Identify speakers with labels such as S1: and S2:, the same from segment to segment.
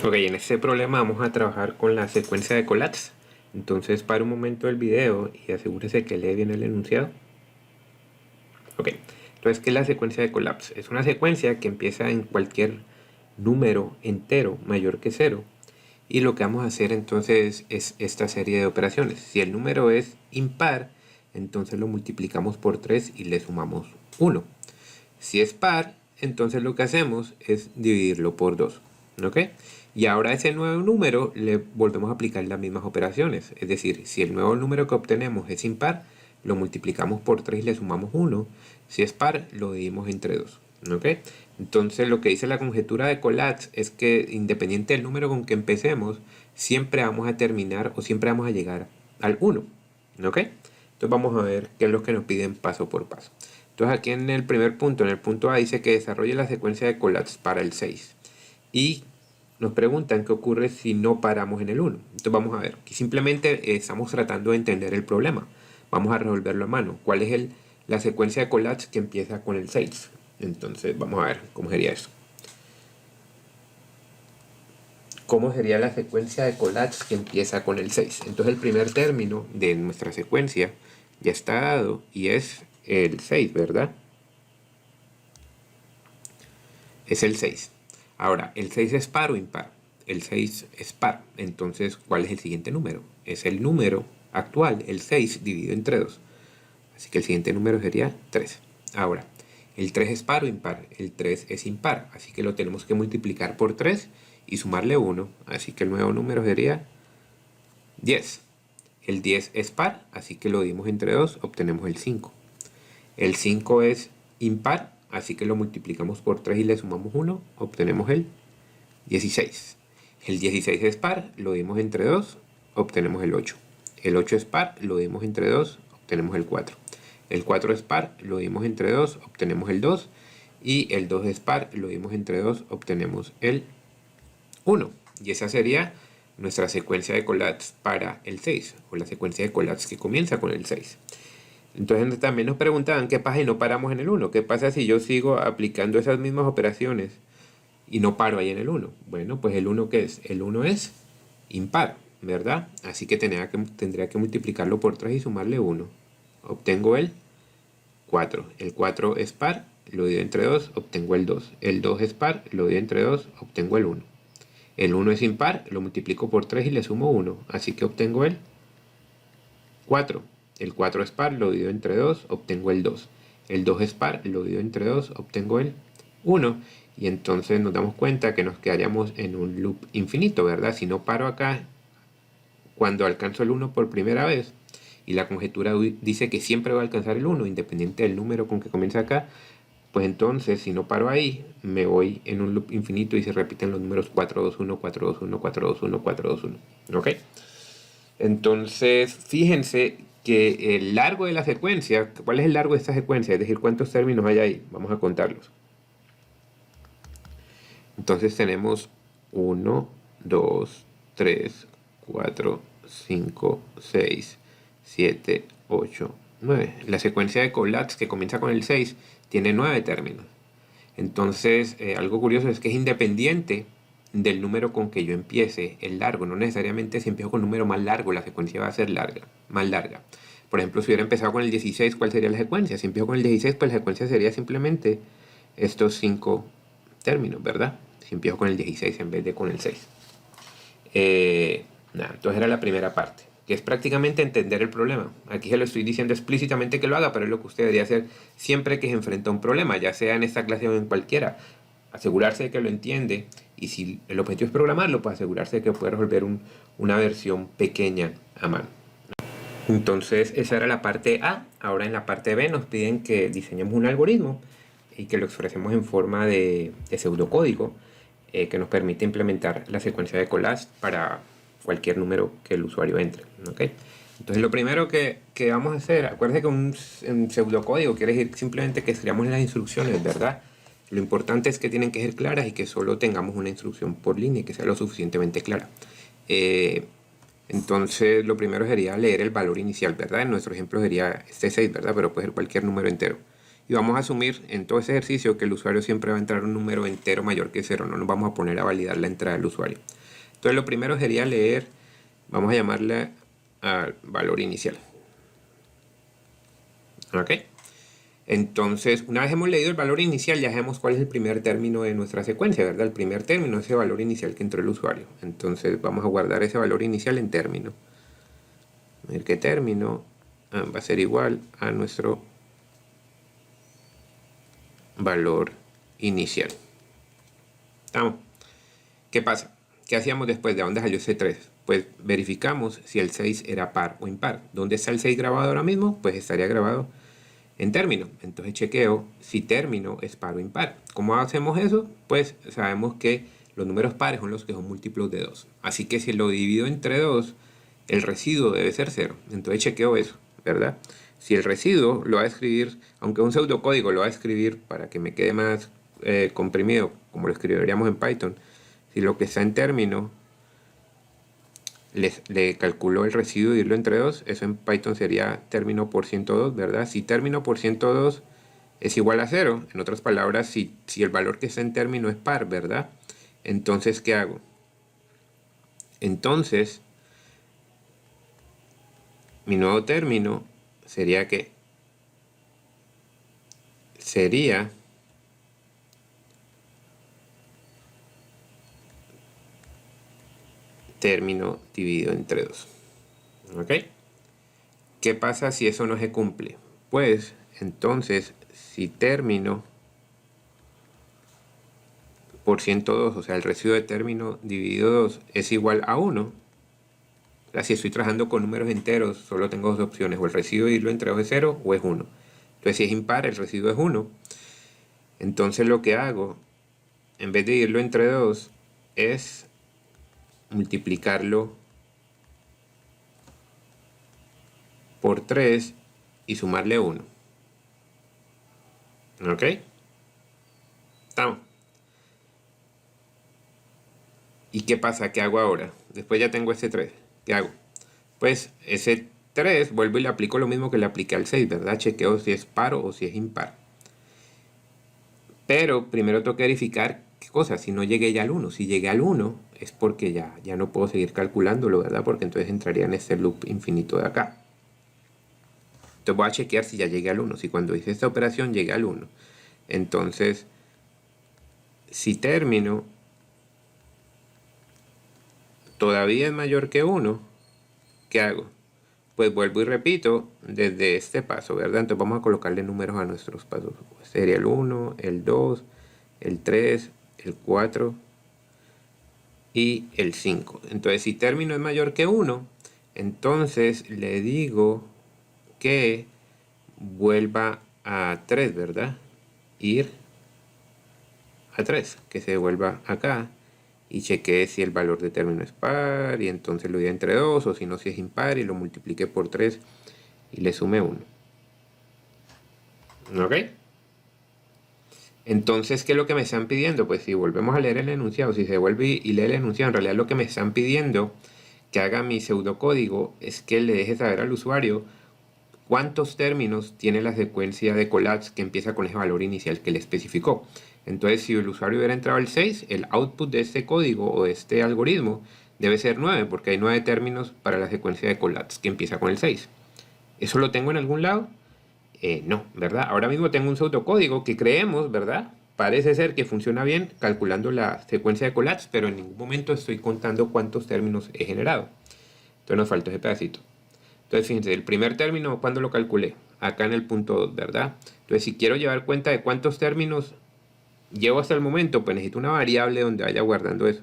S1: Ok, en este problema vamos a trabajar con la secuencia de Collatz. Entonces para un momento el video y asegúrese que lee bien el enunciado. Ok, entonces ¿qué es la secuencia de Collatz? Es una secuencia que empieza en cualquier número entero mayor que 0. Y lo que vamos a hacer entonces es esta serie de operaciones. Si el número es impar, entonces lo multiplicamos por 3 y le sumamos 1. Si es par, entonces lo que hacemos es dividirlo por 2. ¿Ok? Y ahora a ese nuevo número le volvemos a aplicar las mismas operaciones. Es decir, si el nuevo número que obtenemos es impar, lo multiplicamos por 3 y le sumamos 1. Si es par, lo dividimos entre 2. ¿Ok? Entonces lo que dice la conjetura de Collatz es que independiente del número con que empecemos, siempre vamos a terminar o siempre vamos a llegar al 1. ¿Ok? Entonces vamos a ver qué es lo que nos piden paso por paso. Entonces aquí en el primer punto, en el punto A, dice que desarrolle la secuencia de Collatz para el 6. Y nos preguntan qué ocurre si no paramos en el 1. Entonces vamos a ver, aquí simplemente estamos tratando de entender el problema. Vamos a resolverlo a mano. ¿Cuál es la secuencia de Collatz que empieza con el 6? Entonces vamos a ver cómo sería eso. ¿Cómo sería la secuencia de Collatz que empieza con el 6? Entonces el primer término de nuestra secuencia ya está dado y es el 6, ¿verdad? Es el 6. Ahora, ¿el 6 es par o impar? El 6 es par. Entonces, ¿cuál es el siguiente número? Es el número actual, el 6 dividido entre 2. Así que el siguiente número sería 3. Ahora, ¿el 3 es par o impar? El 3 es impar. Así que lo tenemos que multiplicar por 3 y sumarle 1. Así que el nuevo número sería 10. El 10 es par, así que lo dividimos entre 2, obtenemos el 5. El 5 es impar, así que lo multiplicamos por 3 y le sumamos 1, obtenemos el 16. El 16 es par, lo dividimos entre 2, obtenemos el 8. El 8 es par, lo dividimos entre 2, obtenemos el 4. El 4 es par, lo dividimos entre 2, obtenemos el 2. Y el 2 es par, lo dividimos entre 2, obtenemos el 1. Y esa sería nuestra secuencia de Collatz para el 6, o la secuencia de Collatz que comienza con el 6. Entonces también nos preguntaban qué pasa si no paramos en el 1. ¿Qué pasa si yo sigo aplicando esas mismas operaciones y no paro ahí en el 1? Bueno, pues el 1 ¿qué es? El 1 es impar, ¿verdad? Así que tendría que multiplicarlo por 3 y sumarle 1. Obtengo el 4. El 4 es par, lo divido entre 2, obtengo el 2. El 2 es par, lo divido entre 2, obtengo el 1. El 1 es impar, lo multiplico por 3 y le sumo 1. Así que obtengo el 4. El 4 es par, lo divido entre 2, obtengo el 2. El 2 es par, lo divido entre 2, obtengo el 1. Y entonces nos damos cuenta que nos quedaríamos en un loop infinito, ¿verdad? Si no paro acá, cuando alcanzo el 1 por primera vez, y la conjetura dice que siempre va a alcanzar el 1, independiente del número con que comienza acá, pues entonces si no paro ahí, me voy en un loop infinito y se repiten los números 4, 2, 1, 4, 2, 1, 4, 2, 1, 4, 2, 1. ¿Ok? Entonces, fíjense que el largo de la secuencia, ¿cuál es el largo de esta secuencia? Es decir, ¿cuántos términos hay ahí? Vamos a contarlos. Entonces tenemos 1, 2, 3, 4, 5, 6, 7, 8, 9. La secuencia de Collatz que comienza con el 6 tiene 9 términos. Entonces, algo curioso es que es independiente del número con que yo empiece el largo. No necesariamente si empiezo con un número más largo, la secuencia va a ser larga, más larga. Por ejemplo, si hubiera empezado con el 16, ¿cuál sería la secuencia? Si empiezo con el 16, pues la secuencia sería simplemente estos 5 términos, ¿verdad? Si empiezo con el 16 en vez de con el 6. Entonces era la primera parte, que es prácticamente entender el problema. Aquí se lo estoy diciendo explícitamente que lo haga, pero es lo que usted debería hacer siempre que se enfrenta a un problema, ya sea en esta clase o en cualquiera. Asegurarse de que lo entiende, y si el objetivo es programarlo, pues asegurarse de que puede resolver una versión pequeña a mano. Entonces esa era la parte A. Ahora en la parte B nos piden que diseñemos un algoritmo y que lo expresemos en forma de pseudocódigo que nos permite implementar la secuencia de Collatz para cualquier número que el usuario entre. ¿Okay? Entonces lo primero que vamos a hacer, acuérdense que un pseudocódigo quiere decir simplemente que escribamos las instrucciones, ¿verdad? Lo importante es que tienen que ser claras y que solo tengamos una instrucción por línea y que sea lo suficientemente clara. Entonces lo primero sería leer el valor inicial, ¿verdad? En nuestro ejemplo sería este 6, ¿verdad? Pero puede ser cualquier número entero. Y vamos a asumir en todo ese ejercicio que el usuario siempre va a entrar un número entero mayor que 0. No nos vamos a poner a validar la entrada del usuario. Entonces lo primero sería leer, vamos a llamarle al valor inicial. ¿Ok? Entonces, una vez hemos leído el valor inicial, ya sabemos cuál es el primer término de nuestra secuencia, ¿verdad? El primer término es ese valor inicial que entró el usuario. Entonces, vamos a guardar ese valor inicial en término. A ver qué término va a ser igual a nuestro valor inicial. ¿Estamos? ¿Qué pasa? ¿Qué hacíamos después? ¿De dónde salió ese 3? Pues verificamos si el 6 era par o impar. ¿Dónde está el 6 grabado ahora mismo? Pues estaría grabado en término. Entonces chequeo si término es par o impar. ¿Cómo hacemos eso? Pues sabemos que los números pares son los que son múltiplos de 2. Así que si lo divido entre 2, el residuo debe ser 0. Entonces chequeo eso, ¿verdad? Si el residuo lo va a escribir, aunque un pseudocódigo lo va a escribir para que me quede más comprimido, como lo escribiríamos en Python, si lo que está en término le calculo el residuo y irlo entre 2, eso en Python sería término por 102, ¿verdad? Si término por 102 es igual a 0, en otras palabras, si el valor que está en término es par, ¿verdad? Entonces, ¿qué hago? Entonces, mi nuevo término sería ¿qué? Sería término dividido entre 2. ¿Ok? ¿Qué pasa si eso no se cumple? Pues entonces si término por 102, o sea el residuo de término dividido 2 es igual a 1, o sea, si estoy trabajando con números enteros solo tengo dos opciones, o el residuo de irlo entre 2 es 0 o es 1. Entonces si es impar el residuo es 1. Entonces lo que hago en vez de irlo entre 2 es multiplicarlo por 3 y sumarle 1. ¿Ok? Estamos. ¿Y qué pasa? ¿Qué hago ahora? Después ya tengo ese 3. ¿Qué hago? Pues ese 3 vuelvo y le aplico lo mismo que le apliqué al 6, ¿verdad? Chequeo si es par o si es impar. Pero primero tengo que verificar qué cosa, si no llegué ya al 1. Si llegué al 1 es porque ya no puedo seguir calculándolo, ¿verdad? Porque entonces entraría en este loop infinito de acá. Entonces voy a chequear si ya llegué al 1. Si cuando hice esta operación llegué al 1. Entonces, si término todavía es mayor que 1, ¿qué hago? Pues vuelvo y repito desde este paso, ¿verdad? Entonces vamos a colocarle números a nuestros pasos. Sería el 1, el 2, el 3, el 4 y el 5. Entonces si término es mayor que 1, entonces le digo que vuelva a 3, ¿verdad? Ir a 3, que se devuelva acá y chequee si el valor de término es par y entonces lo di entre 2, o si no, si es impar y lo multiplique por 3 y le sume 1. ¿Ok? Entonces, ¿qué es lo que me están pidiendo? Pues si volvemos a leer el enunciado, si se vuelve y lee el enunciado, en realidad lo que me están pidiendo que haga mi pseudocódigo es que le deje saber al usuario cuántos términos tiene la secuencia de collapse que empieza con ese valor inicial que le especificó. Entonces, si el usuario hubiera entrado al 6, el output de este código o de este algoritmo debe ser 9, porque hay 9 términos para la secuencia de collapse que empieza con el 6. ¿Eso lo tengo en algún lado? No, ¿verdad? Ahora mismo tengo un pseudocódigo que creemos, ¿verdad? Parece ser que funciona bien calculando la secuencia de collapse, pero en ningún momento estoy contando cuántos términos he generado. Entonces nos falta ese pedacito. Entonces fíjense, el primer término, ¿cuándo lo calculé? Acá en el punto 2, ¿verdad? Entonces si quiero llevar cuenta de cuántos términos llevo hasta el momento, pues necesito una variable donde vaya guardando eso.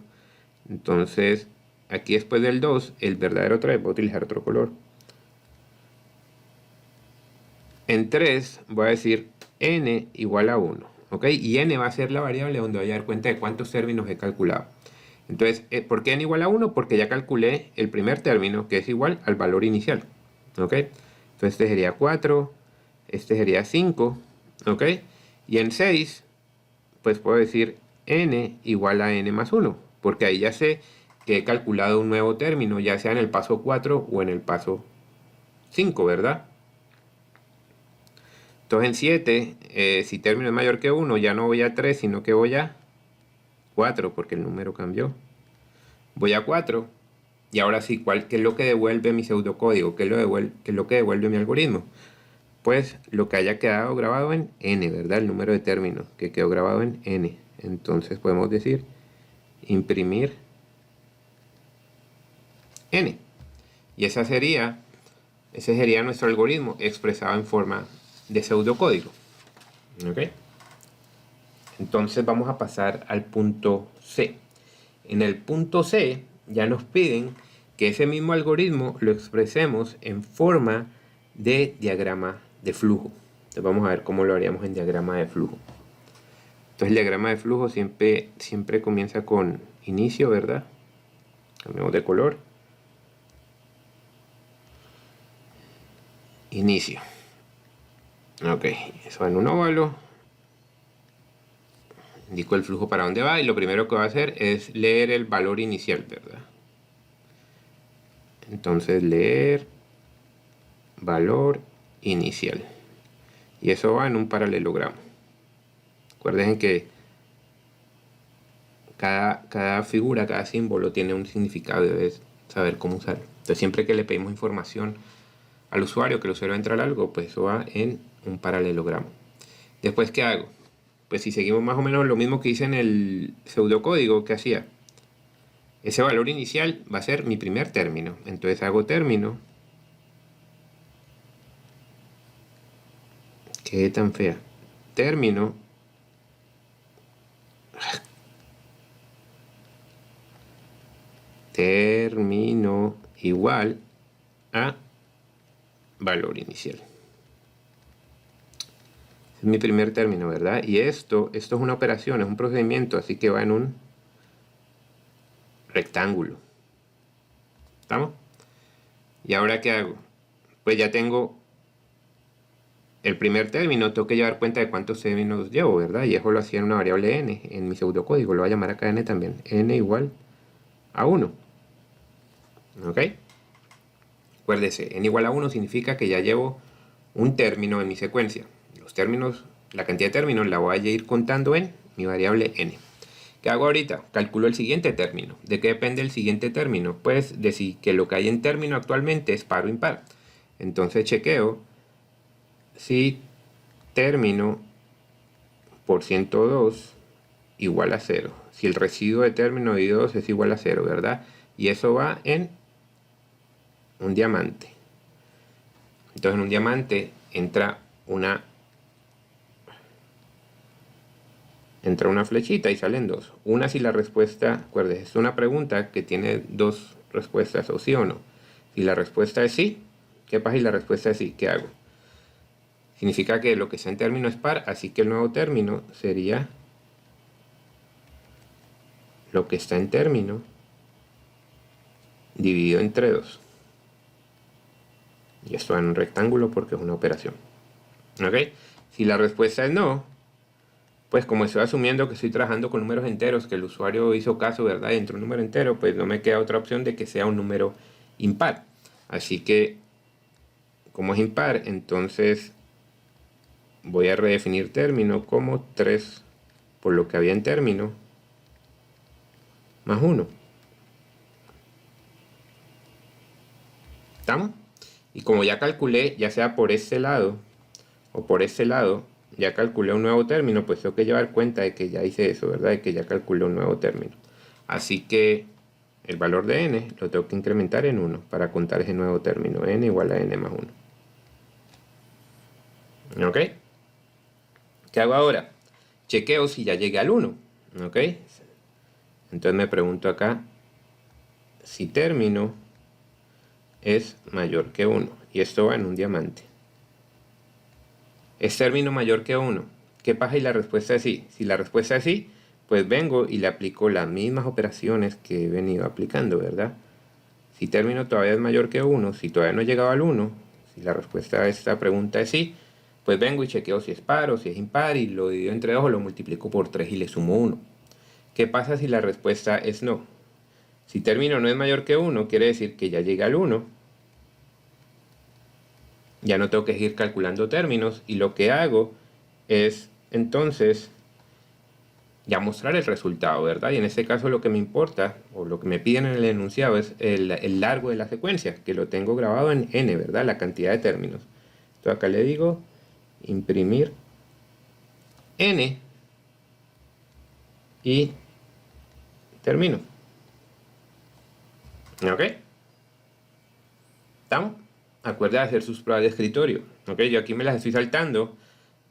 S1: Entonces aquí después del 2, el verdadero otra vez, voy a utilizar otro color. En 3 voy a decir n igual a 1, ¿ok? Y n va a ser la variable donde voy a dar cuenta de cuántos términos he calculado. Entonces, ¿por qué n igual a 1? Porque ya calculé el primer término, que es igual al valor inicial, ¿ok? Entonces este sería 4, este sería 5, ¿ok? Y en 6, pues puedo decir n igual a n más 1, porque ahí ya sé que he calculado un nuevo término, ya sea en el paso 4 o en el paso 5, ¿verdad? Entonces en 7, si término es mayor que 1, ya no voy a 3, sino que voy a 4, porque el número cambió. Voy a 4, y ahora sí, ¿qué es lo que devuelve mi pseudocódigo? ¿Qué es lo que devuelve mi algoritmo? Pues lo que haya quedado grabado en n, ¿verdad? El número de términos que quedó grabado en n. Entonces podemos decir imprimir n. Y ese sería nuestro algoritmo expresado en forma de pseudocódigo. ¿Ok? Entonces vamos a pasar al punto C. En el punto C ya nos piden que ese mismo algoritmo lo expresemos en forma de diagrama de flujo. Entonces vamos a ver cómo lo haríamos en diagrama de flujo. Entonces el diagrama de flujo siempre comienza con inicio, ¿verdad? Cambiamos de color. Inicio. Ok, eso va en un óvalo. Indico el flujo para dónde va y lo primero que va a hacer es leer el valor inicial, ¿verdad? Entonces leer valor inicial. Y eso va en un paralelogramo. Recuerden que cada figura, cada símbolo tiene un significado y debes saber cómo usarlo. Entonces siempre que le pedimos información al usuario, que el usuario entra a algo, pues eso va en un paralelogramo. Después, ¿qué hago? Pues si seguimos más o menos lo mismo que hice en el pseudocódigo que hacía, ese valor inicial va a ser mi primer término. Entonces hago término. Qué tan fea. Término. Término igual a valor inicial. Es mi primer término, ¿verdad? Y esto es una operación, es un procedimiento, así que va en un rectángulo. ¿Estamos? ¿Y ahora qué hago? Pues ya tengo el primer término, tengo que llevar cuenta de cuántos términos llevo, ¿verdad? Y eso lo hacía en una variable n, en mi pseudocódigo, lo voy a llamar acá n también. N igual a 1. ¿Ok? Acuérdese, n igual a 1 significa que ya llevo un término en mi secuencia. Los términos, la cantidad de términos la voy a ir contando en mi variable n. ¿Qué hago ahorita? Calculo el siguiente término. ¿De qué depende el siguiente término? Pues de si que lo que hay en término actualmente es par o impar. Entonces chequeo si término por 102 igual a 0. Si el residuo de término de 2 es igual a 0, ¿verdad? Y eso va en un diamante. Entonces en un diamante entra una flechita y salen dos. Una si la respuesta, acuérdense, es una pregunta que tiene dos respuestas, o sí o no. Si la respuesta es sí, ¿qué pasa? Y la respuesta es sí, ¿qué hago? Significa que lo que está en término es par, así que el nuevo término sería lo que está en término dividido entre 2. Y esto va en un rectángulo porque es una operación. ¿Ok? Si la respuesta es no, pues como estoy asumiendo que estoy trabajando con números enteros, que el usuario hizo caso, ¿verdad? Dentro de un número entero, pues no me queda otra opción de que sea un número impar. Así que, como es impar, entonces voy a redefinir término como 3 por lo que había en término más 1. ¿Estamos? Y como ya calculé, ya sea por este lado o por este lado, ya calculé un nuevo término, pues tengo que llevar cuenta de que ya hice eso, ¿verdad? De que ya calculé un nuevo término. Así que el valor de n lo tengo que incrementar en 1 para contar ese nuevo término. N igual a n más 1. ¿Ok? ¿Qué hago ahora? Chequeo si ya llegué al 1. ¿Ok? Entonces me pregunto acá si término es mayor que 1. Y esto va en un diamante. ¿Es término mayor que 1? ¿Qué pasa? Y la respuesta es sí. Si la respuesta es sí, pues vengo y le aplico las mismas operaciones que he venido aplicando, ¿verdad? Si término todavía es mayor que 1, si todavía no he llegado al 1, si la respuesta a esta pregunta es sí, pues vengo y chequeo si es par o si es impar y lo divido entre 2 o lo multiplico por 3 y le sumo 1. ¿Qué pasa si la respuesta es no? Si término no es mayor que 1, quiere decir que ya llega al 1. Ya no tengo que seguir calculando términos y lo que hago es entonces ya mostrar el resultado, ¿verdad? Y en este caso lo que me importa o lo que me piden en el enunciado es el largo de la secuencia, que lo tengo grabado en n, ¿verdad? La cantidad de términos. Entonces acá le digo imprimir n y termino. ¿Ok? ¿Estamos? Acuerda de hacer sus pruebas de escritorio. ¿Ok? Yo aquí me las estoy saltando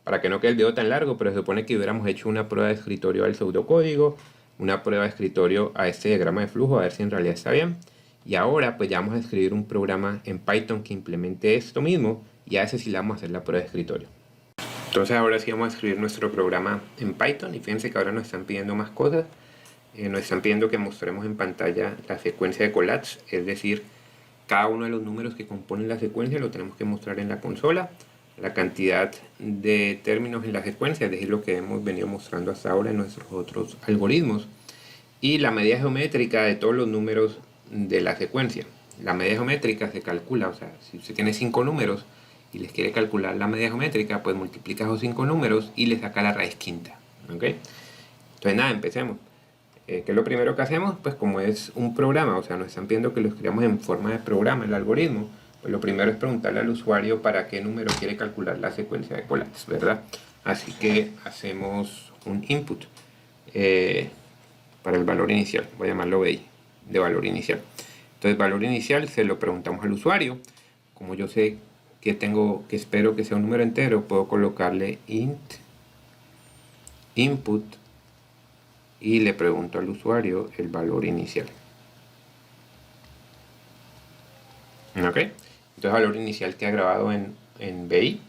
S1: para que no quede el video tan largo, pero se supone que hubiéramos hecho una prueba de escritorio al pseudocódigo, una prueba de escritorio a este diagrama de flujo, a ver si en realidad está bien. Y ahora pues ya vamos a escribir un programa en Python que implemente esto mismo y a ese sí le vamos a hacer la prueba de escritorio. Entonces ahora sí vamos a escribir nuestro programa en Python y fíjense que ahora nos están pidiendo más cosas. Nos están pidiendo que mostremos en pantalla la secuencia de collapse, es decir, cada uno de los números que componen la secuencia lo tenemos que mostrar en la consola, la cantidad de términos en la secuencia, es decir, lo que hemos venido mostrando hasta ahora en nuestros otros algoritmos, y la medida geométrica de todos los números de la secuencia. La medida geométrica se calcula, o sea, si usted tiene 5 números y les quiere calcular la medida geométrica, pues multiplica esos 5 números y le saca la raíz quinta. ¿Ok? Entonces nada, empecemos. ¿Qué es lo primero que hacemos? Pues como es un programa, o sea, nos están pidiendo que lo escribamos en forma de programa, el algoritmo, pues lo primero es preguntarle al usuario para qué número quiere calcular la secuencia de collapse, ¿verdad? Así que hacemos un input para el valor inicial, voy a llamarlo BI, de valor inicial. Entonces, valor inicial se lo preguntamos al usuario. Como yo sé que espero que sea un número entero, puedo colocarle int input y le pregunto al usuario el valor inicial. ¿Ok? Entonces valor inicial queda grabado en BI.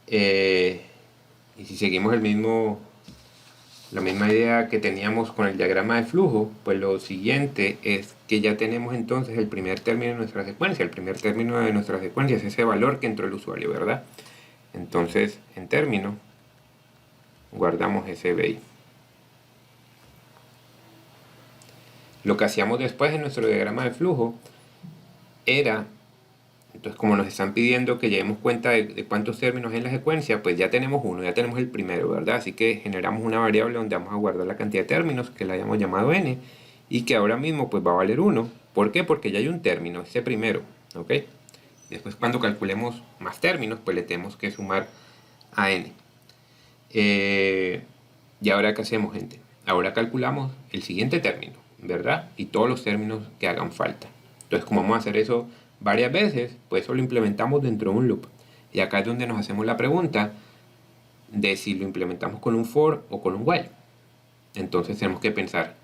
S1: Y si seguimos la misma idea que teníamos con el diagrama de flujo, pues lo siguiente es que ya tenemos entonces el primer término de nuestra secuencia. El primer término de nuestra secuencia es ese valor que entró el usuario, ¿verdad? Entonces, en término, guardamos ese BI. Lo que hacíamos después en nuestro diagrama de flujo era, entonces como nos están pidiendo que llevemos cuenta de cuántos términos hay en la secuencia, pues ya tenemos uno, ya tenemos el primero, ¿verdad? Así que generamos una variable donde vamos a guardar la cantidad de términos, que la hayamos llamado n, y que ahora mismo pues va a valer 1. ¿Por qué? Porque ya hay un término, ese primero, ¿ok? Después cuando calculemos más términos, pues le tenemos que sumar a n. Y ahora, ¿qué hacemos, gente? Ahora calculamos el siguiente término, ¿verdad? Y todos los términos que hagan falta. Entonces, como vamos a hacer eso varias veces, pues eso lo implementamos dentro de un loop. Y acá es donde nos hacemos la pregunta de si lo implementamos con un for o con un while. Entonces tenemos que pensar,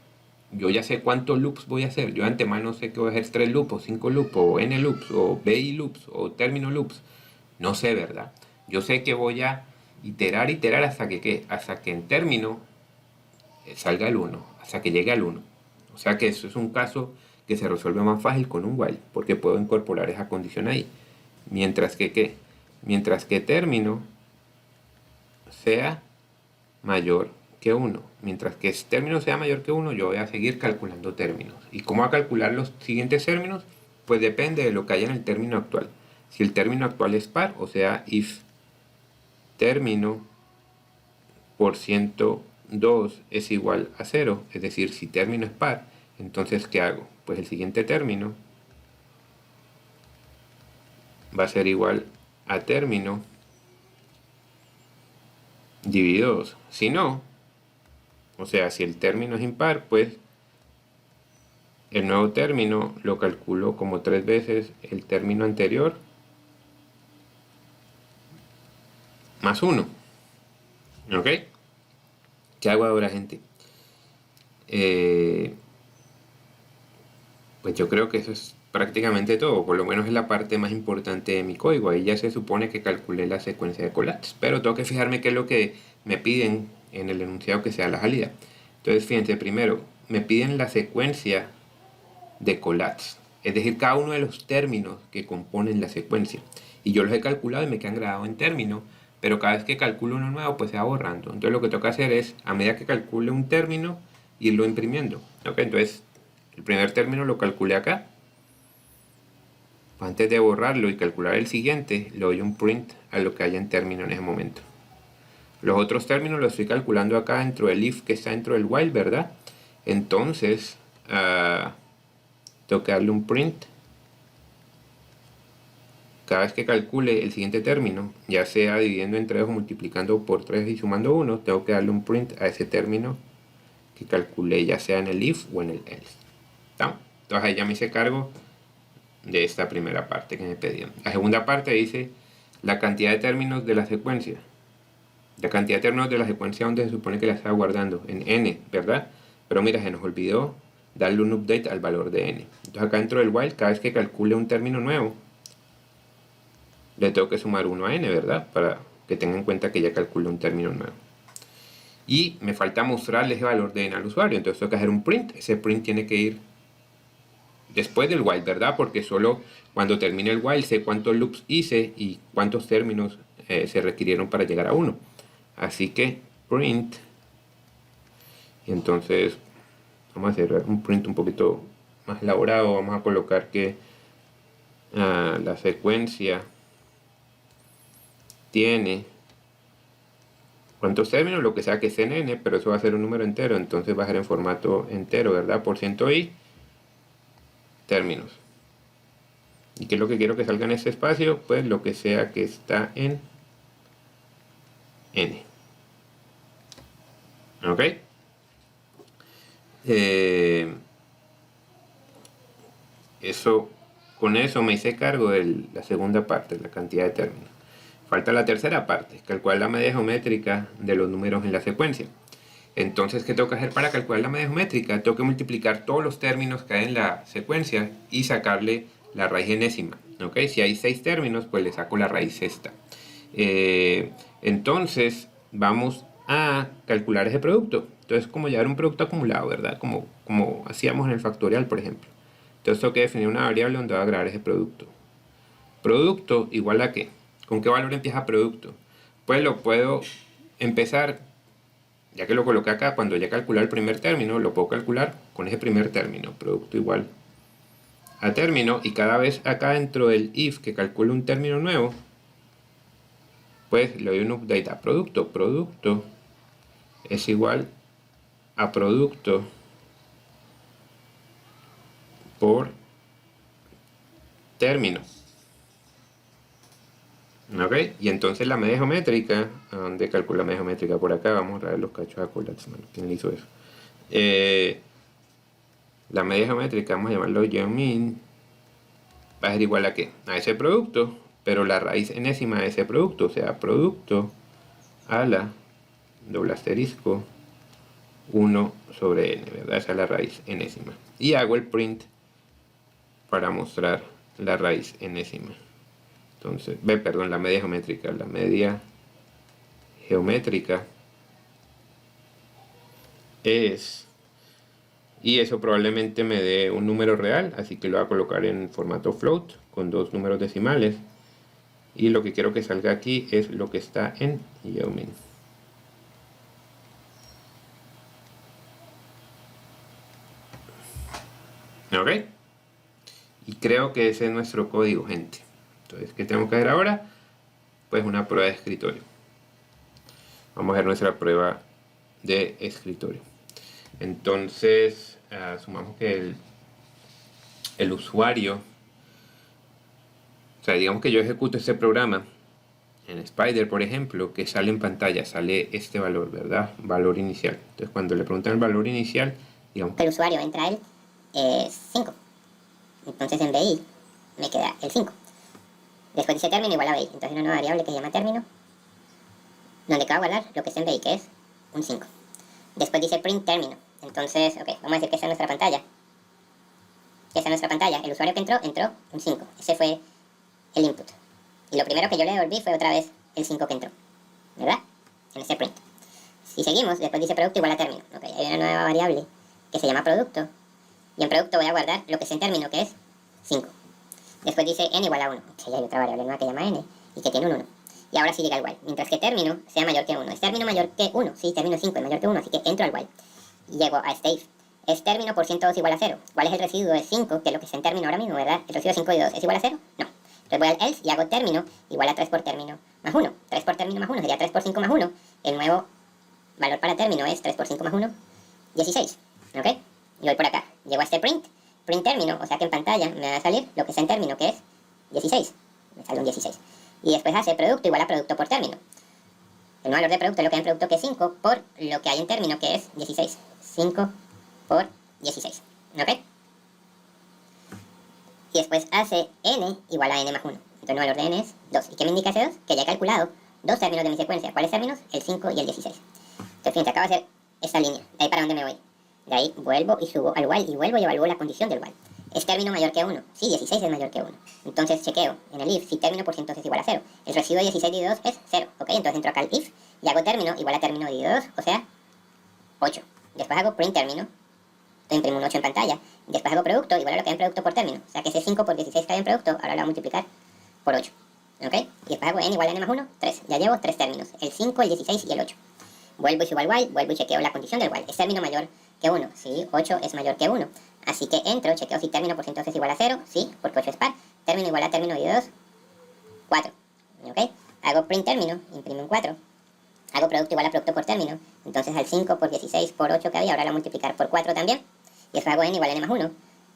S1: yo ya sé cuántos loops voy a hacer. Yo de antemano sé que voy a hacer 3 loops, o 5 loops, o n loops, o bi loops, o término loops. No sé, ¿verdad? Yo sé que voy a iterar hasta que, ¿qué? Hasta que en término salga el 1, hasta que llegue al 1. O sea que eso es un caso que se resuelve más fácil con un while, porque puedo incorporar esa condición ahí. Mientras que, ¿qué? Mientras que término sea mayor que 1. Mientras que término sea mayor que 1, yo voy a seguir calculando términos. ¿Y cómo va a calcular los siguientes términos? Pues depende de lo que haya en el término actual. Si el término actual es par, o sea, if término por 102 es igual a 0, es decir, si término es par, entonces ¿qué hago? Pues el siguiente término va a ser igual a término dividido 2. Si no, o sea, si el término es impar, pues el nuevo término lo calculo como 3 veces el término anterior más 1. ¿Ok? ¿Qué hago ahora, gente? Pues yo creo que eso es prácticamente todo, por lo menos es la parte más importante de mi código. Ahí ya se supone que calculé la secuencia de collapse, pero tengo que fijarme qué es lo que me piden en el enunciado que sea la salida. Entonces, fíjense, primero, me piden la secuencia de collapse, es decir, cada uno de los términos que componen la secuencia. Y yo los he calculado y me quedan grabados en términos, pero cada vez que calculo uno nuevo, pues se va borrando. Entonces lo que tengo que hacer es, a medida que calcule un término, irlo imprimiendo. ¿Ok? Entonces, el primer término lo calculé acá. Pues antes de borrarlo y calcular el siguiente, le doy un print a lo que haya en término en ese momento. Los otros términos los estoy calculando acá dentro del if que está dentro del while, ¿verdad? Entonces, tengo que darle un print cada vez que calcule el siguiente término, ya sea dividiendo entre 2 o multiplicando por 3 y sumando 1, tengo que darle un print a ese término que calculé, ya sea en el if o en el else. ¿Está? Entonces ahí ya me hice cargo de esta primera parte que me pedían. La segunda parte dice la cantidad de términos de la secuencia. La cantidad de términos de la secuencia donde se supone que la estaba guardando, en n, ¿verdad? Pero mira, se nos olvidó darle un update al valor de n. Entonces acá dentro del while, cada vez que calcule un término nuevo, le tengo que sumar 1 a n, ¿verdad? Para que tenga en cuenta que ya calculé un término nuevo. Y me falta mostrarle ese valor de n al usuario, entonces tengo que hacer un print. Ese print tiene que ir después del while, ¿verdad? Porque solo cuando termine el while sé cuántos loops hice y cuántos términos se requirieron para llegar a 1. Así que print, y entonces vamos a hacer un print un poquito más elaborado. Vamos a colocar que la secuencia tiene cuántos términos, lo que sea que es en n, pero eso va a ser un número entero, entonces va a ser en formato entero, ¿verdad? %i términos. ¿Y qué es lo que quiero que salga en este espacio? Pues lo que sea que está en n. ¿Ok? Con eso me hice cargo de la segunda parte, la cantidad de términos. Falta la tercera parte, calcular la media geométrica de los números en la secuencia. Entonces, ¿qué tengo que hacer para calcular la media geométrica? Tengo que multiplicar todos los términos que hay en la secuencia y sacarle la raíz enésima. ¿Ok? Si hay 6 términos, pues le saco la raíz sexta. Entonces, vamos a calcular ese producto. Entonces, como ya era un producto acumulado, ¿verdad? Como hacíamos en el factorial, por ejemplo. Entonces, tengo que definir una variable donde va a agregar ese producto. Producto igual a ¿qué? ¿Con qué valor empieza producto? Pues lo puedo empezar, ya que lo coloqué acá, cuando ya calcular el primer término, lo puedo calcular con ese primer término, producto igual a término, y cada vez acá dentro del if que calcule un término nuevo, pues le doy un update a producto. Producto es igual a producto por término. ¿Ok? Y entonces la media geométrica, ¿dónde calculo la media geométrica? Por acá, vamos a traer los cachos a Colatsman. ¿Quién hizo eso? La media geométrica, vamos a llamarlo geomin, va a ser igual a ¿qué? A ese producto, pero la raíz enésima de ese producto, o sea, producto a la doble asterisco 1 sobre n, ¿verdad? Esa es la raíz enésima. Y hago el print para mostrar la raíz enésima. Entonces, perdón, la media geométrica. La media geométrica es... Y eso probablemente me dé un número real, así que lo voy a colocar en formato float con 2 números decimales. Y lo que quiero que salga aquí es lo que está en geomin. ¿Ok? Y creo que ese es nuestro código, gente. Entonces, ¿qué tengo que hacer ahora? Pues una prueba de escritorio. Vamos a ver nuestra prueba de escritorio. Entonces, asumamos que el usuario, o sea, digamos que yo ejecuto este programa en Spider, por ejemplo, que sale en pantalla, sale este valor, ¿verdad? Valor inicial. Entonces, cuando le preguntan el valor inicial, digamos
S2: el usuario entra el 5. Entonces en BI me queda el 5. Después dice término igual a BI. Entonces una nueva variable que se llama término, donde acaba de guardar lo que está en BI, que es un 5. Después dice print término. Entonces, ok, vamos a decir que esta es nuestra pantalla. Esta es nuestra pantalla. El usuario que entró un 5. Ese fue el input. Y lo primero que yo le devolví fue otra vez el 5 que entró. ¿Verdad? En ese print. Si seguimos, después dice producto igual a término. Ok, hay una nueva variable que se llama producto. Y en producto voy a guardar lo que es en término, que es 5. Después dice n igual a 1. Entonces ya hay otra variable nueva que llama n y que tiene un 1. Y ahora sí llega al while. Mientras que término sea mayor que 1. ¿Es término mayor que 1? Sí, término 5 es mayor que 1, así que entro al while. Y llego a state es término por 102 igual a 0. ¿Cuál es el residuo de 5, que es lo que está en término ahora mismo, verdad? El residuo de 5 y 2 es igual a 0. No. Entonces voy al else y hago término igual a 3 por término más 1. 3 por término más 1 sería 3 por 5 más 1. El nuevo valor para término es 3 por 5 más 1, 16. ¿Ok? Y voy por acá. Llego a este print término, o sea que en pantalla me va a salir lo que está en término, que es 16. Me sale un 16. Y después hace producto igual a producto por término. El valor de producto es lo que hay en producto, que es 5, por lo que hay en término, que es 16. 5 por 16. ¿Ok? Y después hace n igual a n más 1. Entonces el valor de n es 2. ¿Y qué me indica ese 2? Que ya he calculado dos términos de mi secuencia. ¿Cuáles términos? El 5 y el 16. Entonces fíjense, acabo de hacer esta línea. ¿De ahí para dónde me voy? De ahí vuelvo y subo al while y vuelvo y evalúo la condición del while. ¿Es término mayor que 1? Sí, 16 es mayor que 1. Entonces chequeo en el if si término por ciento es igual a 0. El residuo de 16 dividido 2 es 0. ¿Ok? Entonces entro acá al if y hago término igual a término dividido 2, o sea, 8. Después hago print término. Entonces imprimo un 8 en pantalla. Después hago producto igual a lo que hay en producto por término. O sea que ese 5 por 16 que hay en producto, ahora lo voy a multiplicar por 8. ¿Ok? Y después hago n igual a n más 1, 3. Ya llevo 3 términos. El 5, el 16 y el 8. Vuelvo y subo al while, vuelvo y chequeo la condición del while. ¿Es término mayor que 1? Sí, 8 es mayor que 1. Así que entro, chequeo si término por ciento es igual a 0. Sí, porque 8 es par. Término igual a término de 2, 4. ¿Ok? Hago print término, imprimo un 4. Hago producto igual a producto por término. Entonces al 5 por 16 por 8 que había, ahora lo voy a multiplicar por 4 también. Y después hago n igual a n más 1.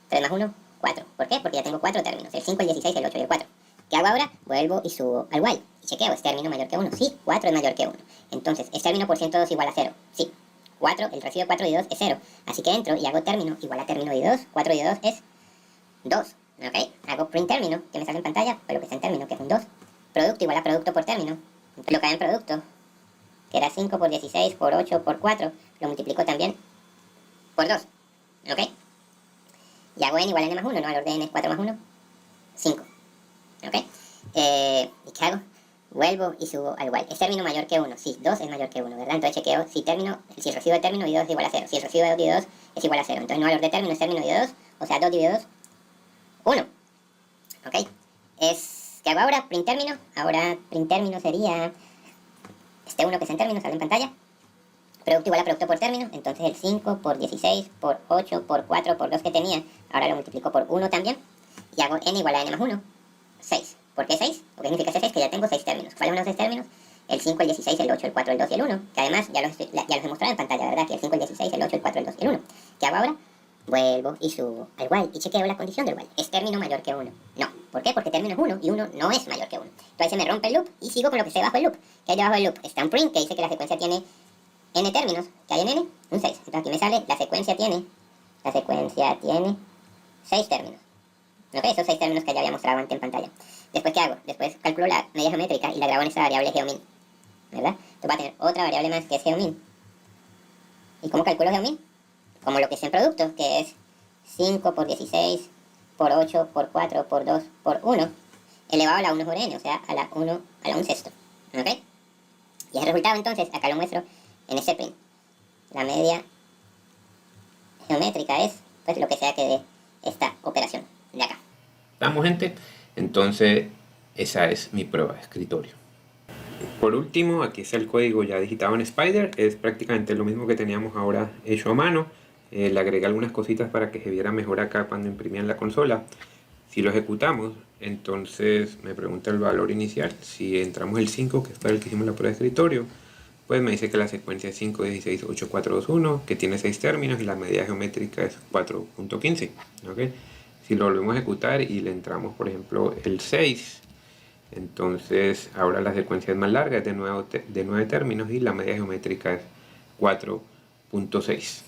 S2: 3 más 1, 4. ¿Por qué? Porque ya tengo 4 términos. El 5, el 16, el 8 y el 4. ¿Qué hago ahora? Vuelvo y subo al while. Y chequeo, ¿es término mayor que 1? Sí, 4 es mayor que 1. Entonces, ¿es término por 102 igual a 0? Sí. 4, el residuo de 4 y 2 es 0. Así que entro y hago término igual a término de 2. 4 y 2 es 2. ¿Ok? Hago print término, que me sale en pantalla, pues lo que está en término, que es un 2. Producto igual a producto por término. Lo que hay en producto, que era 5 por 16 por 8 por 4, lo multiplico también por 2. ¿Ok? Y hago n igual a n más 1, ¿no? Valor de n es 4 más 1, 5. ¿Ok? ¿Y qué hago? Vuelvo y subo al while. ¿Es término mayor que 1? Sí, 2 es mayor que 1, ¿verdad? Entonces chequeo si el residuo de término dividido 2 es igual a 0. Si el residuo de 2 dividido 2 es igual a 0. Entonces el valor de término es término dividido 2, o sea 2 dividido 2, 1. ¿Ok? ¿Qué hago ahora? Print término. Ahora print término sería este 1 que está en término, sale en pantalla. Producto igual a producto por término. Entonces el 5 por 16 por 8 por 4 por 2 que tenía, ahora lo multiplico por 1 también. Y hago n igual a n más 1, 6. ¿Por qué 6? Porque significa ese 6 que ya tengo 6 términos. ¿Cuáles son los 6 términos? El 5, el 16, el 8, el 4, el 2 y el 1. Que además ya los he mostrado en pantalla, ¿verdad? Que el 5, el 16, el 8, el 4, el 2 y el 1. ¿Qué hago ahora? Vuelvo y subo al while y chequeo la condición del while. ¿Es término mayor que 1? No. ¿Por qué? Porque término es 1 y 1 no es mayor que 1. Entonces se me rompe el loop y sigo con lo que esté debajo del loop. ¿Qué hay debajo del loop? Está un print que dice que la secuencia tiene n términos. ¿Qué hay en n? Un 6. Entonces aquí me sale la secuencia tiene 6 términos. ¿Ok? Esos 6 términos que ya había mostrado antes en pantalla. Después, ¿qué hago? Después calculo la media geométrica y la grabo en esta variable geomin. ¿Verdad? Entonces va a tener otra variable más que es geomin. ¿Y cómo calculo geomin? Como lo que es en producto, que es 5 por 16 por 8 por 4 por 2 por 1 elevado a la 1 por n, o sea, a la 1 a la 1 sexto. ¿Ok? Y ese resultado entonces, acá lo muestro en este print. La media geométrica es pues lo que sea que dé esta operación de acá.
S1: ¿Estamos, gente? Entonces, esa es mi prueba de escritorio. Por último, aquí está el código ya digitado en Spider. Es prácticamente lo mismo que teníamos ahora hecho a mano. Le agregué algunas cositas para que se viera mejor acá cuando imprimían la consola. Si lo ejecutamos, entonces me pregunta el valor inicial. Si entramos el 5, que fue el que hicimos la prueba de escritorio, pues me dice que la secuencia es 5, 16, 8, 4, 2, 1, que tiene 6 términos y la medida geométrica es 4.15. ¿Okay? Si lo volvemos a ejecutar y le entramos, por ejemplo, el 6, entonces ahora la secuencia es más larga, es de 9 términos y la medida geométrica es 4.6.